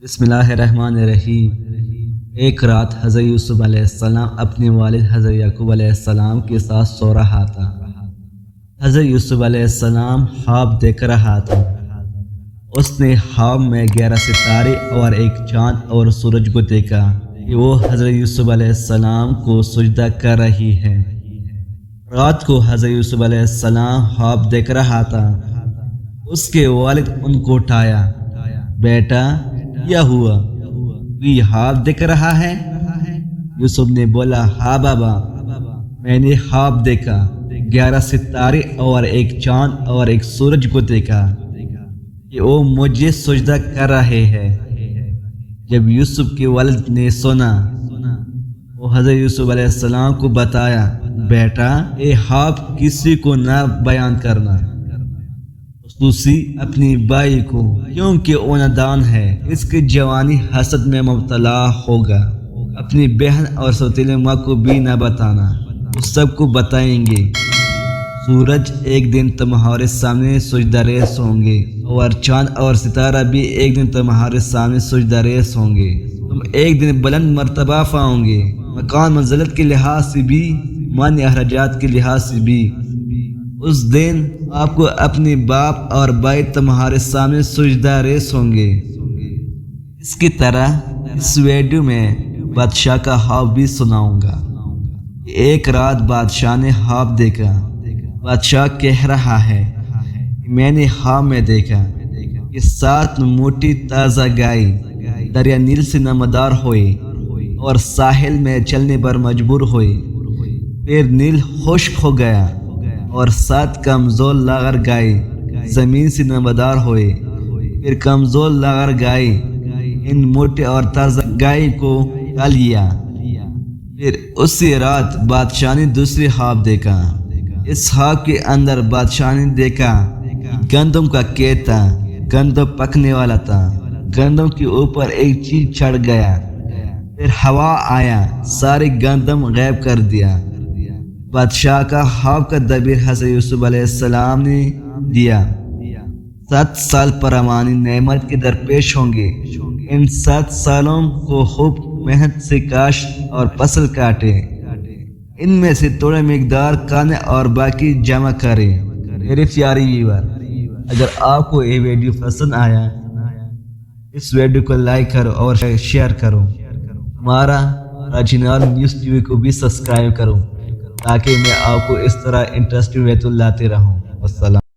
بسم اللہ الرحمن الرحیم۔ ایک رات حضرت یوسف علیہ السلام اپنے والد حضرت یعقوب علیہ السلام کے ساتھ سو رہا تھا۔ حضرت یوسف علیہ السلام خواب دیکھ رہا تھا۔ اس نے خواب میں 11 ستارے اور ایک چاند اور سورج کو دیکھا کہ وہ حضرت یوسف علیہ السلام کو سجدہ کر رہی ہے۔ رات کو حضرت یوسف علیہ السلام خواب دیکھ رہا تھا۔ اس کے والد ان کو اٹھایا، بیٹا کیا ہوا؟ یہ خواب دیکھ رہا ہے؟ یوسف نے بولا، ہاں بابا، میں نے خواب دیکھا، 11 ستارے اور ایک چاند اور ایک سورج کو دیکھا کہ وہ مجھے سجدہ کر رہے ہیں۔ جب یوسف کے والد نے سنا، وہ حضرت یوسف علیہ السلام کو بتایا، بیٹا یہ خواب کسی کو نہ بیان کرنا، خصوصی اپنی بائی کو، کیونکہ وہ نادان ہے، اس کی جوانی حسد میں مبتلا ہوگا۔ اپنی بہن اور سوتیلی ماں کو بھی نہ بتانا، وہ سب کو بتائیں گے۔ سورج ایک دن تمہارے سامنے سجدہ ریز ہوں گے، اور چاند اور ستارہ بھی ایک دن تمہارے سامنے سجدہ ریز ہوں گے۔ تم ایک دن بلند مرتبہ پاؤں گے، مکان منزلت کے لحاظ سے بھی، معنی اخراجات کے لحاظ سے بھی۔ اس دن آپ کو اپنے باپ اور بھائی تمہارے سامنے سجدہ ریز ہوں گے۔ اس کی طرح اس ویڈیو میں بادشاہ کا خواب بھی سناؤں گا۔ ایک رات بادشاہ نے خواب دیکھا۔ بادشاہ کہہ رہا ہے، میں نے خواب میں دیکھا کہ 7 موٹی تازہ گائے دریا نیل سے نمودار ہوئے اور ساحل میں چلنے پر مجبور ہوئے۔ پھر نیل خشک ہو گیا اور 7 کمزور لاغر گائے زمین سے نمودار ہوئے۔ پھر کمزور لاغر گائے ان موٹے اور تازہ گائے کو کھا لیا۔ پھر اسی رات بادشاہ نے دوسری خواب دیکھا۔ اس خواب کے اندر بادشاہ نے دیکھا کہ گندم کا کھیت تھا، گندم پکنے والا تھا، گندم کے اوپر ایک چیز چڑھ گیا، پھر ہوا آیا، ساری گندم غائب کر دیا۔ بادشاہ کا خواب کا تعبیر حضرت یوسف علیہ السلام نے دیا۔ 7 سال پرامانی نعمت کے درپیش ہوں گے۔ ان 7 سالوں کو خوب محنت سے کاشت اور فصل کاٹے، ان میں سے تھوڑے مقدار کھانے اور باقی جمع کریں۔ میرے پیارے ویور، اگر آپ کو یہ ویڈیو پسند آیا، اس ویڈیو کو لائک کرو اور شیئر کرو۔ ہمارا راجینال نیوز ٹی وی کو بھی سبسکرائب کرو، تاکہ میں آپ کو اس طرح انٹرسٹنگ ویڈیو لاتے رہوں۔ السلام۔